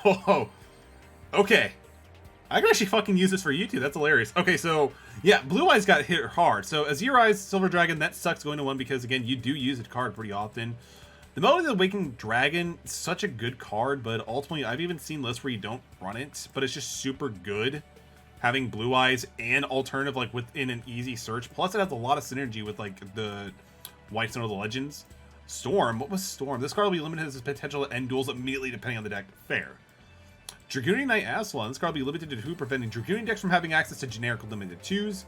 Oh, okay. I can actually fucking use this for YouTube. That's hilarious. Okay, so yeah, Blue Eyes got hit hard. So Azure Eyes, Silver Dragon, that sucks going to 1 because again, you do use a card pretty often. The Melody of the Awakening Dragon, such a good card, but ultimately I've even seen lists where you don't run it, but it's just super good having Blue Eyes and alternative like within an easy search. Plus it has a lot of synergy with like the White Stone of the Legends. Storm, what was Storm? This card will be limited as its potential to end duels immediately depending on the deck. Fair. Dragoonian Knight Aslan, this card will be limited to 2, preventing Dragoonian decks from having access to generic limited 2s.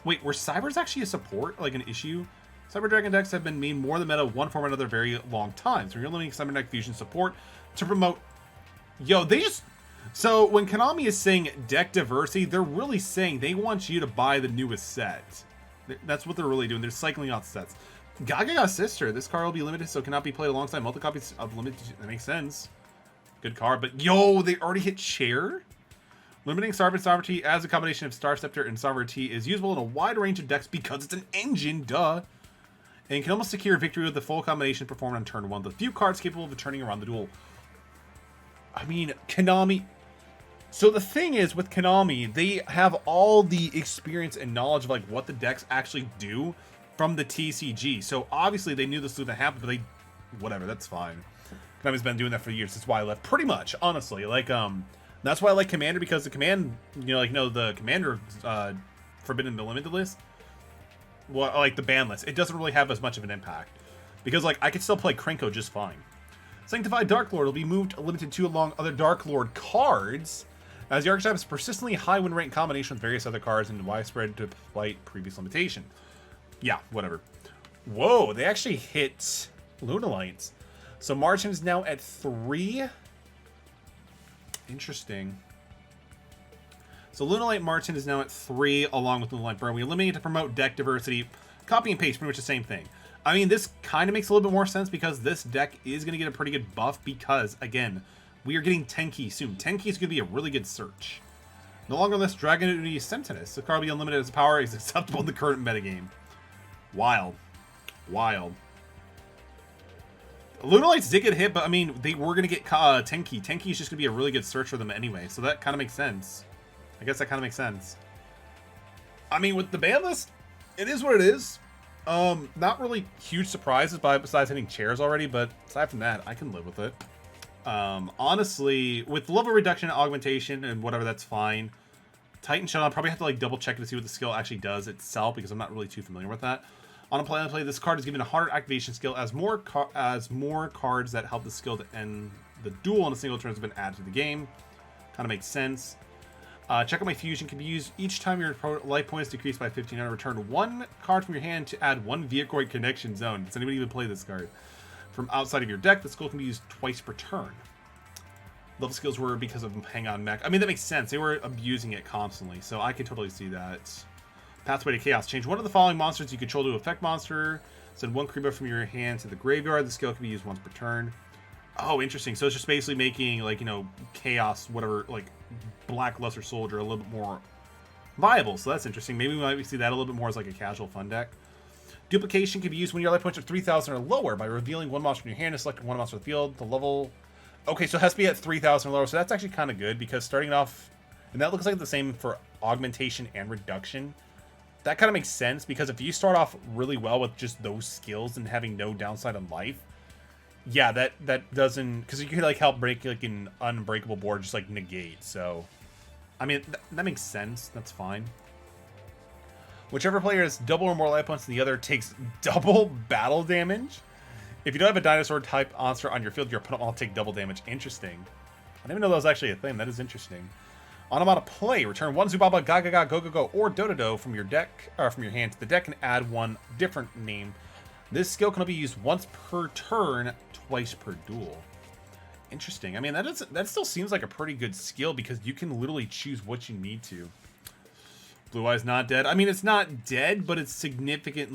Wait, were Cybers actually a support, like an issue? Cyber Dragon decks have been made more than meta one form or another very long time, so you're limiting Cyber Deck Fusion support to promote... Yo, they just... So, when Konami is saying deck diversity, they're really saying they want you to buy the newest set. That's what they're really doing. They're cycling out sets. Gagaga Sister, this card will be limited, so it cannot be played alongside multi-copies of limited... That makes sense. Good card, but yo, they already hit Chair? Limiting Sovereign Sovereignty as a combination of Star Scepter and Sovereignty is usable in a wide range of decks because it's an engine, duh. And can almost secure victory with the full combination performed on turn 1. The few cards capable of turning around the duel. I mean, Konami... So the thing is, with Konami, they have all the experience and knowledge of like what the decks actually do from the TCG. So obviously they knew this was going to happen, but they... Whatever, that's fine. Konami's been doing that for years. That's why I left. Pretty much, honestly. Like, that's why I like Commander, because the Command... You know, like, no, the Commander Forbidden to Limited list... Well, like the ban list, it doesn't really have as much of an impact. Because, like, I could still play Krenko just fine. Sanctified Dark Lord will be moved limited to along other Dark Lord cards, as the archetype is persistently high win rate in combination with various other cards and widespread to fight previous limitation. Yeah, whatever. Whoa, they actually hit Lunalights. So Margin is now at 3. Interesting. So Lunalight Martin is now at 3, along with Lunalight Burn. We eliminate to promote deck diversity. Copy and paste, pretty much the same thing. I mean, this kind of makes a little bit more sense because this deck is going to get a pretty good buff because, again, we are getting Tenki soon. Tenki is going to be a really good search. No longer less Dragon Unity Sentinus. The card will be unlimited as power is acceptable in the current metagame. Wild. Wild. Lunalights did get hit, but I mean, they were going to get Tenki. Tenki is just going to be a really good search for them anyway, so that kind of makes sense. I guess that kind of makes sense. I mean, with the ban list, it is what it is. Not really huge surprises besides hitting chairs already, but aside from that, I can live with it. Honestly, with level reduction and augmentation and whatever, that's fine. Titan Shell, I'll probably have to like double check to see what the skill actually does itself because I'm not really too familiar with that. On a play, this card is given a harder activation skill as more cards that help the skill to end the duel in a single turn has been added to the game. Kind of makes sense. Check out my fusion can be used each time your life points decrease by 1500. Return 1 card from your hand to add 1 Vehicroid Connection Zone. Does anybody even play this card? From outside of your deck, the skill can be used twice per turn. Level skills were because of Hang On Mech. I mean, that makes sense. They were abusing it constantly, so I can totally see that. Pathway to Chaos. Change one of the following monsters you control to effect monster. Send 1 creeper from your hand to the graveyard. The skill can be used once per turn. Oh, interesting. So it's just basically making, like, you know, Chaos, whatever, like, Black Lesser Soldier a little bit more viable. So that's interesting. Maybe we might see that a little bit more as, like, a casual fun deck. Duplication can be used when your life points are 3,000 or lower by revealing 1 monster in your hand and selecting 1 monster in the field. The level... Okay, so it has to be at 3,000 or lower. So that's actually kind of good because starting off... And that looks like the same for augmentation and reduction. That kind of makes sense because if you start off really well with just those skills and having no downside on life, yeah, that doesn't, because you can like help break like an unbreakable board, just like negate. So, I mean, that makes sense. That's fine. Whichever player has double or more life points than the other takes double battle damage. If you don't have a dinosaur type monster on your field, your opponent will take double damage. Interesting. I didn't even know that was actually a thing. That is interesting. On amount of play, return 1 Zubaba, Gagaga, Go-Go-Go, or Dododo from your deck, or from your hand to the deck and add 1 different name. This skill can only be used once per turn, twice per duel. Interesting. I mean, that still seems like a pretty good skill because you can literally choose what you need to. Blue Eye's not dead. I mean, it's not dead, but it's significantly